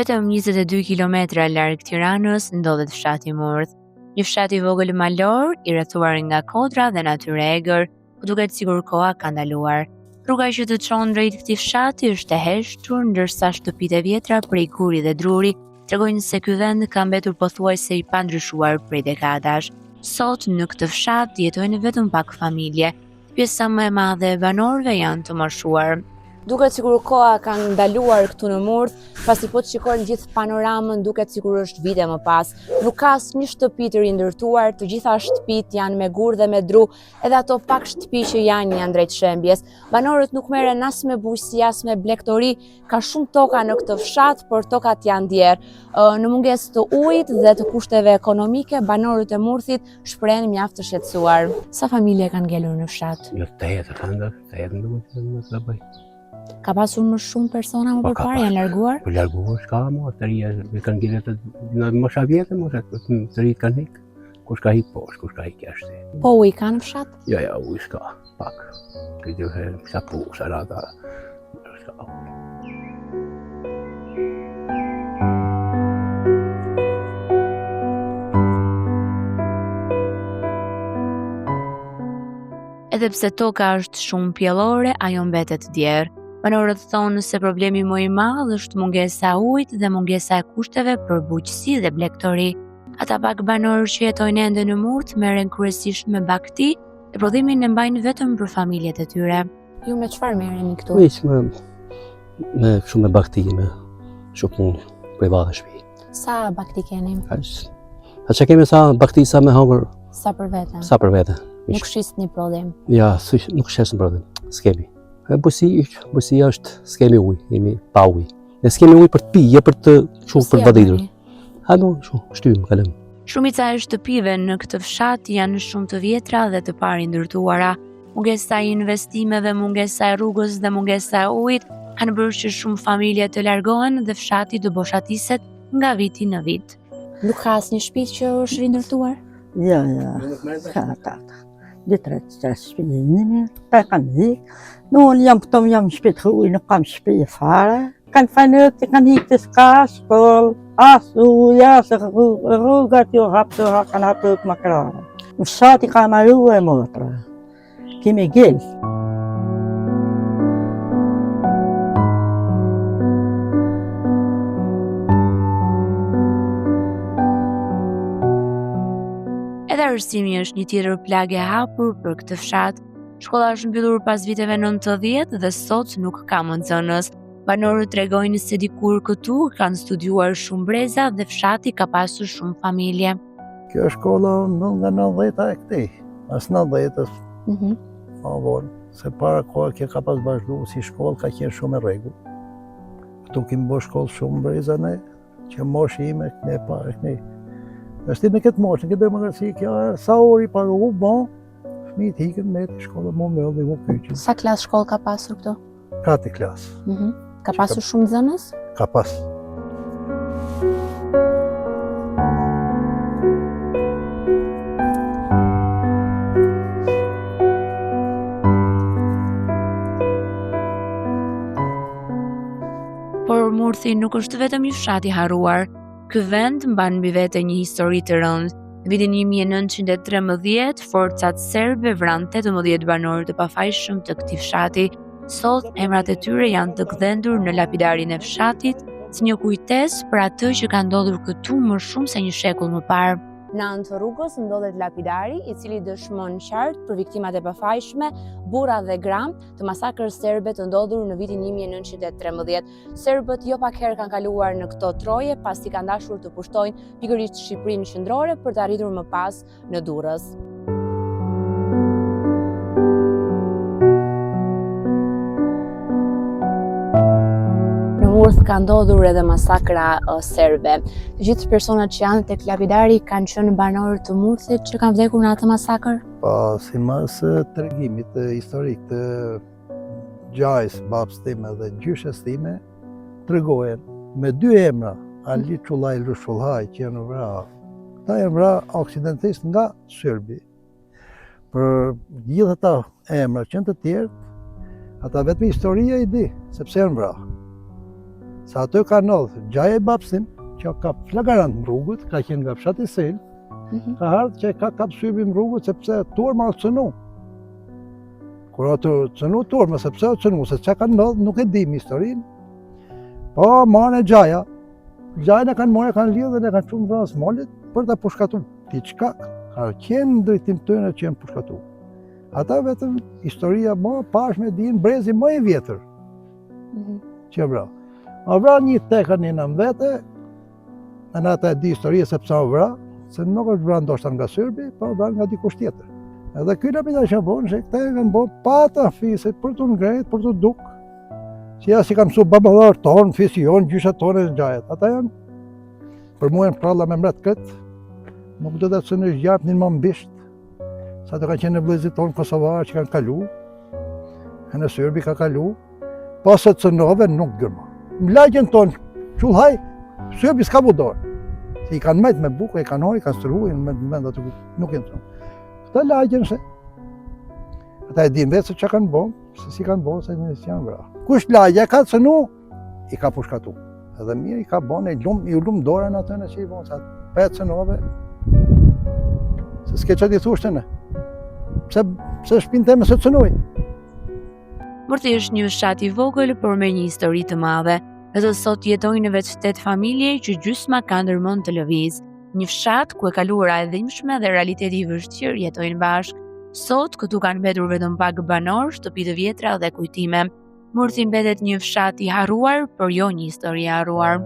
Vetëm 22 kilometra larg Tiranës ndodhet fshati Murth, një fshat i vogël malor, i rrethuar nga kodra dhe natyrë egër, ku duket sikur koha ka ndaluar. Rruga që të çon drejt këtij fshati është e heshtur, ndërsa shtëpitë e vjetra prej kuri dhe druri tregojnë se ky vend ka mbetur pothuajse i pandryshuar prej dekadash. Sot në këtë fshat jetojnë vetëm pak familje. Pjesa më e madhe e banorëve janë të moshuar. Duket sikur koha ka ndaluar këtu në Murth, pasi po të shikojnë gjithë panoramën duket sikur është vite më pas. Nuk ka asnjë shtëpi të rindërtuar, të gjitha shtëpitë janë me gur dhe me dru, edhe ato pak shtëpi që janë drejt shembjes. Banorët nuk merren as me bujqësi as me blegtori, ka shumë toka në këtë fshat, por tokat janë djerë. Në mungesë të ujit dhe të kushteve ekonomike, banorët e Murthit shprehen mjaft të shqetësuar. Sa familje kanë ngelur në fshat? Jo, të Ka pasur më shumë persona më përpara, janë larguar? Po larguar s'ka më, të rinj kanë gjetur në mosha vjetë, mosha të rinj kanë ik. Kush ka ik poshtë, kush ka ik jashtë. Po ujë ka në fshat? Jo, ujë s'ka, pak. Këtë herë sa pusha rata. S'ka. Edhe pse toka është shumë pjellore, ajo mbetet djerë. Banorët thonë se problemi më i madh është mungesa e ujit dhe mungesa e kushteve për bujqësi dhe blegtori. Ata pak banorë që jetojnë ende në Murth merren kryesisht me bakti dhe prodhimin e mbajnë vetëm për familjet e tyre. Ju me çfarë merreni këtu? Me shumë me bakti, me shupun private shtëpi. Sa bakti keni? A që kemi sa bakti sa me hangër? Sa për vete? Sa për vete. Nuk shisni prodhim? Ja, nuk shisni prodhim, s'kemi. Bujqësia është s'kemi ujë, jemi pa ujë. Ne s'kemi ujë për të pi, jo për të shumë për vaditur. Shtymë, kalem. Shumica e shtëpive në këtë fshat janë shumë të vjetra dhe të parindërtuara. Mungesa e investimeve, mungesa e rrugës dhe mungesa e ujit kanë bërë që shumë familje të largohen dhe fshati të boshatiset nga viti në vit. Nuk ka asnjë shtëpi që është rindërtuar? Ja. Dhe tre shtëpi, ta kanë hik. Unë jam këto jam shtëpi të huj, nuk kam shtëpi fare. Kanë fanët që kanë hik të s'ka shkollë, as uja, se rrugat jo kanë hapët më kërare. Në fshati ka maru e motra, kemi gjelë. Edhe arsimi është një tjetër plagë e hapur për këtë fshat. Shkolla është mbyllur pas viteve 90 dhe sot nuk ka më nxënës. Banorët tregojnë se dikur këtu kanë studiuar shumë breza dhe fshati ka pasur shumë familje. Kjo shkolla nga 90-a e këtej, as 90-ës. Se para koha kjo ka pas vazhduar si shkollë, ka qenë shumë e rregull. Këtu kemi bërë shkollë shumë breza ne, që moshi ime këne pare këne. Është me këtë moshë, në këtë demokraci, kjo sa ori paru u bon, fëmijët hikën me të shkollë më me dhe më pyqin. Sa klasë shkollë ka pasur këto? 4 klasë. Ka pasur shumë nxënës? Ka pas. Por Murthi nuk është vetëm një fshat i harruar. Ky vend mban mbi vete një histori të rëndë. Në vitin 1913, forcat serbe vranë 18 banorë të pafajshëm të këtij fshati. Sot emrat e tyre janë të gdhendur në lapidarin e fshatit, si një kujtesë për atë që ka ndodhur këtu më shumë se një shekull më parë. Në anë të rrugës ndodhet lapidari, i cili dëshmon qartë për viktimat e pafajshme, burra dhe gram të masakrës serbe të ndodhur në vitin 1913. Serbët jo pak herë kanë kaluar në këto troje pasi kanë dashur të pushtojnë pikërisht Shqipërinë qendrore për të arritur më pas në Durrës. Murth ka ndodhur edhe masakra serbe. Të gjithë personat që janë tek lapidari kanë qenë banorë të Murthit që kanë vdekur në atë masakër? Po, sipas tregimit historik të gjajs, babës time dhe gjyshes time, tregojnë me 2 emra, Ali Çullaj Lushullaj që janë vrarë. Ata janë vrarë oksidentistë nga Serbi. Për gjithë ata emra që janë të tjerë, ata vetëm historia i di, sepse janë vrarë. Sa aty ka ndodhur gjaja e babsin, që ka flagrant në rrugët, ka qenë nga fshati Sel, ka ardhur që ka kap sypi në rrugët sepse turma o cënu. Kur ato cënu turma, sepse o cënu, se që ka ndodhur, nuk e dim historinë. Po, marrën e gjaja. Gjajën e kanë marrë, kanë lidhë dhe kanë qumë vrasë malit për të pushkatu. Diçka ka qenë në drejtim tëne që janë pushkatu. Ata vetëm historia më pashme dinë brezi më i vjetër. Që vra. A vra një tekën një në vete, në ata e di historie sepse a vra, se nuk është vra ndoshta nga Sërbi, po vra nga dikush tjetër. Edhe kjo rapida që bonë, që këta e kanë bo pata fiset për të ngrejt, për të duk. Si ja si kam mësu baballarë tonë, fisi jonë, gjyshat tonë e gjajet. Ata janë, për mu e në pralla me mret këtë, nuk do të të në gjapë një më mbisht, sa të kanë qenë në vlezit tonë Kosovarë që kanë kalu, e në Sërbi ka kalu, pas të cënove nuk gërma. Më lagjen tonë, qullhaj, Sërbi s'ka budorë. Si i kanë majtë me bukë, i kanë hoj, i kanë stërhuj, në vend atë nuk e në cënë. Këta lagjen se, ata e din vetë se që kanë bo, se si kanë bo, se në si janë vra. Kush lagja ka cënu, i ka pushkatu. Edhe mirë i ka bon, i lumë dore në atë në që i bon, sa petë cënove, se s'ke që t'i thushtë në. Pse shpinë teme se cënuj. Mërti është një fshat i vogël, por me një histori të madhe, edhe sot jetojnë në veç 8 familje që gjysma ka ndërmend të lëviz. Një fshat ku e kaluara e dhimbshme dhe realiteti i vështirë jetojnë bashkë. Sot këtu kanë mbetur vetëm pak banor, shtëpi të vjetra dhe kujtime. Mërti mbetet një fshat i harruar, por jo një histori e harruar.